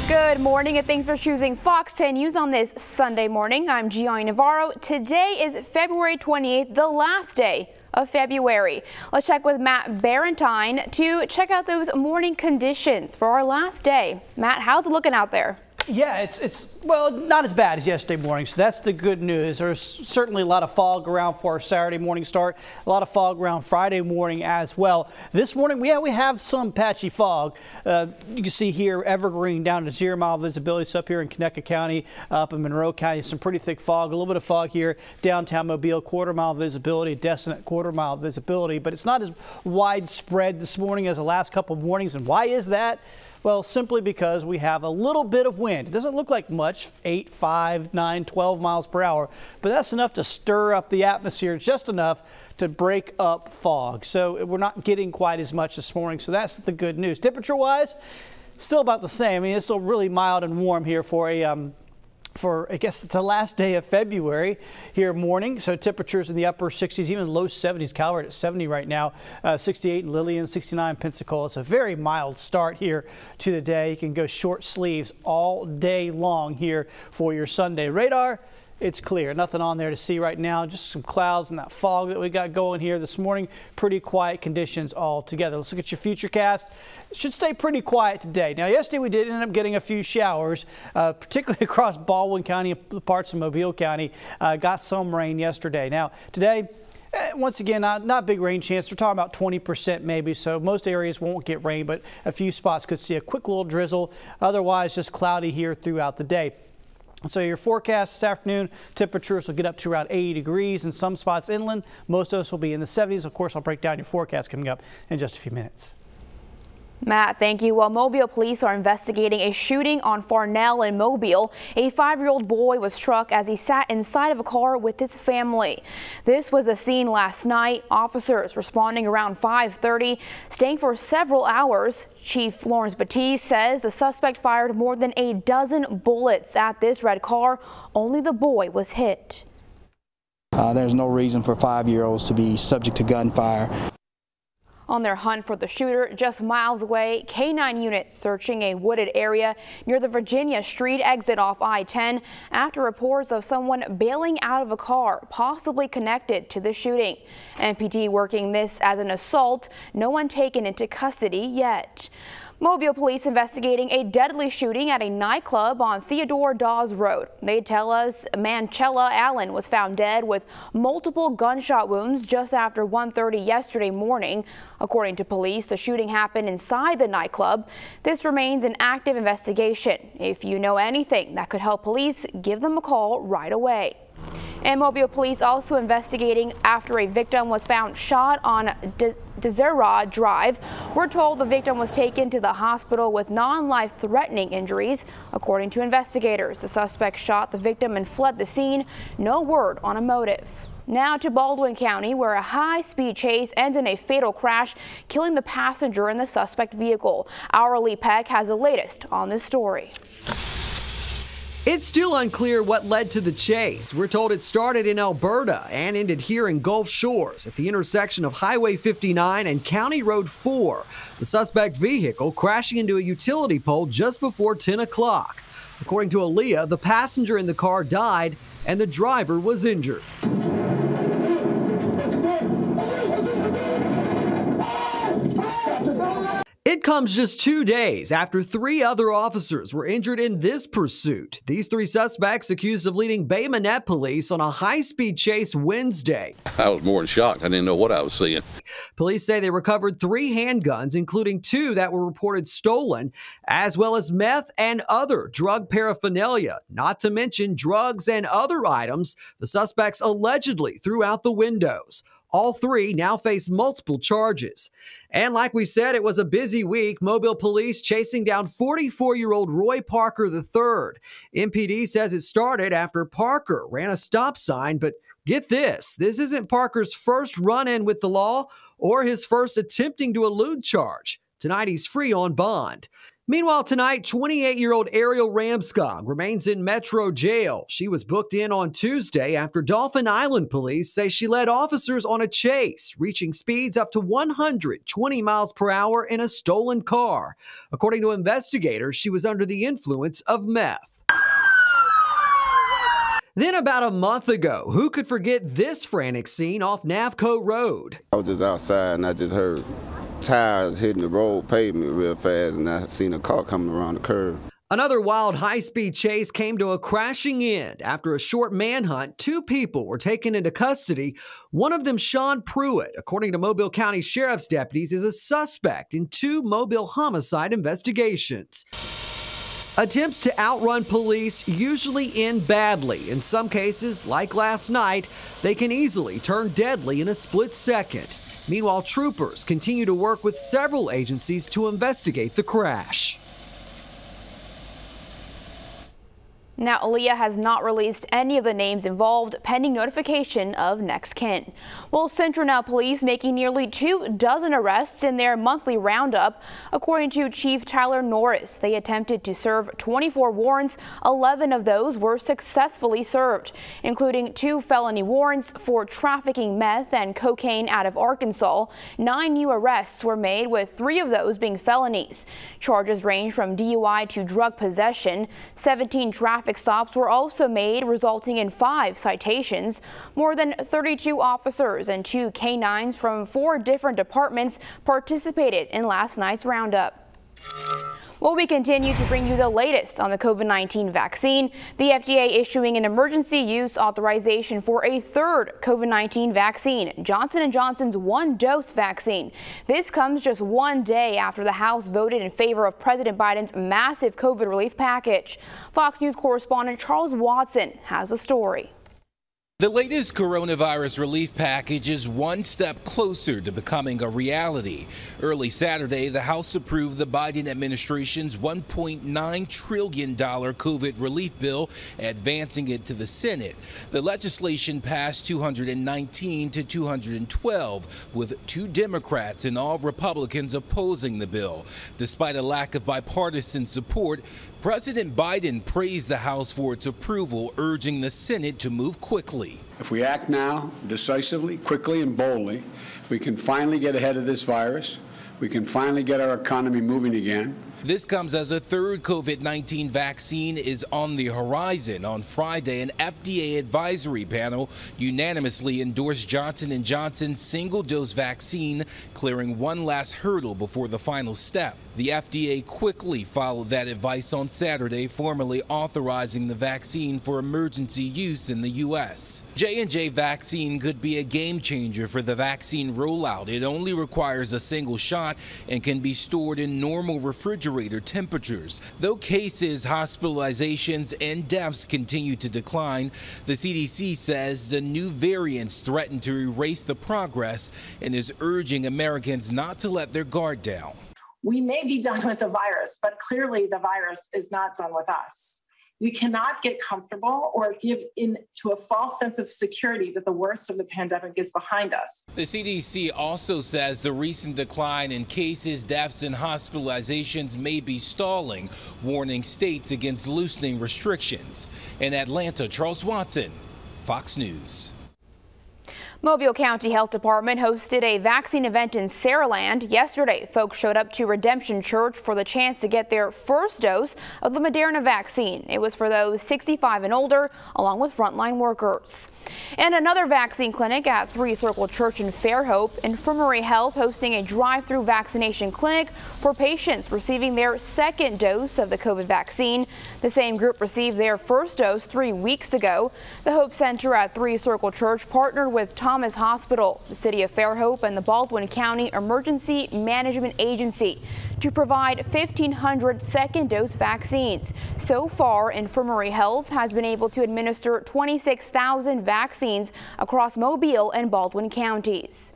Good morning and thanks for choosing Fox 10 News on this Sunday morning. I'm Gianni Navarro. Today is February 28th, the last day of February. Let's check with Matt Barentine to check out those morning conditions for our last day. Matt, how's it looking out there? Yeah, it's well, not as bad as yesterday morning, so that's the good news. There's certainly a lot of fog around for our Saturday morning start, a lot of fog around Friday morning as well. This morning, we have some patchy fog. You can see here Evergreen down to 0 mile visibility. It's up here in Conecuh County, up in Monroe County, some pretty thick fog. A little bit of fog here downtown Mobile, 1/4 mile visibility, Destinate 1/4 mile visibility, but it's not as widespread this morning as the last couple of mornings. And why is that? Well, simply because we have a little bit of wind. It doesn't look like much, 8, 5, 9, 12 miles per hour, but that's enough to stir up the atmosphere, just enough to break up fog. So we're not getting quite as much this morning, so that's the good news. Temperature-wise, still about the same. I mean, it's still really mild and warm here for I guess it's the last day of February here morning. So temperatures in the upper 60s, even low 70s. Calvert at 70 right now, 68 in Lillian, 69 in Pensacola. It's a very mild start here to the day. You can go short sleeves all day long here for your Sunday. Radar, it's clear. Nothing on there to see right now. Just some clouds and that fog that we got going here this morning. Pretty quiet conditions all together. Let's look at your FUTURECAST. It should stay pretty quiet today. Now, yesterday we did end up getting a few showers, particularly across Baldwin County and parts of Mobile County. Got some rain yesterday. Now, today, once again, not big rain chance. We're talking about 20% maybe, so most areas won't get rain, but a few spots could see a quick little drizzle. Otherwise, just cloudy here throughout the day. So your forecast this afternoon, temperatures will get up to around 80 degrees in some spots inland. Most of us will be in the 70s. Of course, I'll break down your forecast coming up in just a few minutes. Matt, thank you. Well, Mobile police are investigating a shooting on Farnell in Mobile. A 5-year-old boy was struck as he sat inside of a car with his family. This was a scene last night. Officers responding around 5:30, staying for several hours. Chief Lawrence Batiste says the suspect fired more than a dozen bullets at this red car. Only the boy was hit. There's no reason for 5-year-olds to be subject to gunfire. On their hunt for the shooter, just miles away, K-9 units searching a wooded area near the Virginia Street exit off I-10 after reports of someone bailing out of a car, possibly connected to the shooting. MPD working this as an assault, no one taken into custody yet. Mobile police investigating a deadly shooting at a nightclub on Theodore Dawes Road. They tell us Manchella Allen was found dead with multiple gunshot wounds just after 1:30 yesterday morning. According to police, the shooting happened inside the nightclub. This remains an active investigation. If you know anything that could help police, give them a call right away. And Mobile police also investigating after a victim was found shot on Deseret Drive. We're told the victim was taken to the hospital with non-life-threatening injuries. According to investigators, the suspect shot the victim and fled the scene. No word on a motive. Now to Baldwin County, where a high-speed chase ends in a fatal crash, killing the passenger in the suspect vehicle. Our Lee Peck has the latest on this story. It's still unclear what led to the chase. We're told it started in Alberta and ended here in Gulf Shores at the intersection of Highway 59 and County Road 4. The suspect vehicle crashing into a utility pole just before 10 o'clock. According to Aaliyah, the passenger in the car died and the driver was injured. It comes just 2 days after 3 other officers were injured in this pursuit. These 3 suspects accused of leading Bay Minette police on a high-speed chase Wednesday. I was more than shocked. I didn't know what I was seeing. Police say they recovered 3 handguns, including 2 that were reported stolen, as well as meth and other drug paraphernalia, not to mention drugs and other items the suspects allegedly threw out the windows. All 3 now face multiple charges. And like we said, it was a busy week. Mobile police chasing down 44-year-old Roy Parker III. MPD says it started after Parker ran a stop sign, but get this isn't Parker's first run-in with the law or his first attempting to elude charge. Tonight he's free on bond. Meanwhile, tonight, 28-year-old Ariel Ramskog remains in Metro Jail. She was booked in on Tuesday after Dauphin Island police say she led officers on a chase, reaching speeds up to 120 miles per hour in a stolen car. According to investigators, she was under the influence of meth. Then about a month ago, who could forget this frantic scene off Navco Road? I was just outside and I just heard tires hitting the road pavement real fast, and I seen a car coming around the curve. Another wild high-speed chase came to a crashing end. After a short manhunt, 2 people were taken into custody. One of them, Sean Pruitt, according to Mobile County Sheriff's deputies, is a suspect in 2 Mobile homicide investigations. Attempts to outrun police usually end badly. In some cases, like last night, they can easily turn deadly in a split second. Meanwhile, troopers continue to work with several agencies to investigate the crash. Now, Aaliyah has not released any of the names involved, pending notification of next kin. Well, CITRONELLE police making nearly 24 arrests in their monthly roundup. According to Chief Tyler Norris, they attempted to serve 24 warrants. 11 of those were successfully served, including 2 felony warrants for trafficking meth and cocaine out of Arkansas. 9 new arrests were made, with 3 of those being felonies. Charges range from DUI to drug possession. 17 traffic stops were also made, resulting in 5 citations. More than 32 officers and 2 canines from 4 different departments participated in last night's roundup. Well, we continue to bring you the latest on the COVID-19 vaccine. The FDA issuing an emergency use authorization for a 3rd COVID-19 vaccine, Johnson & Johnson's 1-dose vaccine. This comes just 1 day after the House voted in favor of President Biden's massive COVID relief package. Fox News correspondent Charles Watson has the story. The latest coronavirus relief package is one step closer to becoming a reality. Early Saturday, the House approved the Biden administration's $1.9 trillion COVID relief bill, advancing it to the Senate. The legislation passed 219 to 212, with 2 Democrats and all Republicans opposing the bill. Despite a lack of bipartisan support, President Biden praised the House for its approval, urging the Senate to move quickly. If we act now, decisively, quickly, and boldly, we can finally get ahead of this virus. We can finally get our economy moving again. This comes as a 3rd COVID-19 vaccine is on the horizon. On Friday, an FDA advisory panel unanimously endorsed Johnson & Johnson's single-dose vaccine, clearing one last hurdle before the final step. The FDA quickly followed that advice on Saturday, formally authorizing the vaccine for emergency use in the U.S. J&J vaccine could be a game changer for the vaccine rollout. It only requires a single shot and can be stored in normal refrigerator temperatures. Though cases, hospitalizations, and deaths continue to decline, the CDC says the new variants threaten to erase the progress and is urging Americans not to let their guard down. We may be done with the virus, but clearly the virus is not done with us. We cannot get comfortable or give in to a false sense of security that the worst of the pandemic is behind us. The CDC also says the recent decline in cases, deaths, and hospitalizations may be stalling, warning states against loosening restrictions. In Atlanta, Charles Watson, Fox News. Mobile County Health Department hosted a vaccine event in Saraland. Yesterday, folks showed up to Redemption Church for the chance to get their first dose of the Moderna vaccine. It was for those 65 and older, along with frontline workers. And another vaccine clinic at 3 Circle Church in Fairhope. Infirmary Health hosting a drive-through vaccination clinic for patients receiving their 2nd dose of the COVID vaccine. The same group received their first dose 3 weeks ago. The Hope Center at 3 Circle Church partnered with Thomas Hospital, the City of Fairhope, and the Baldwin County Emergency Management Agency to provide 1,500 2nd-dose vaccines. So far, Infirmary Health has been able to administer 26,000 vaccines across Mobile and Baldwin counties.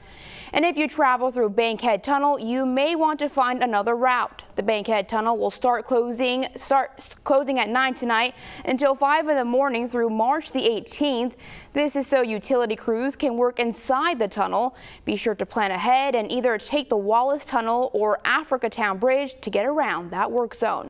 And if you travel through Bankhead Tunnel, you may want to find another route. The Bankhead Tunnel will start closing at 9 tonight until 5 in the morning through March the 18th. This is so utility crews can work inside the tunnel. Be sure to plan ahead and either take the Wallace Tunnel or Africatown Bridge to get around that work zone.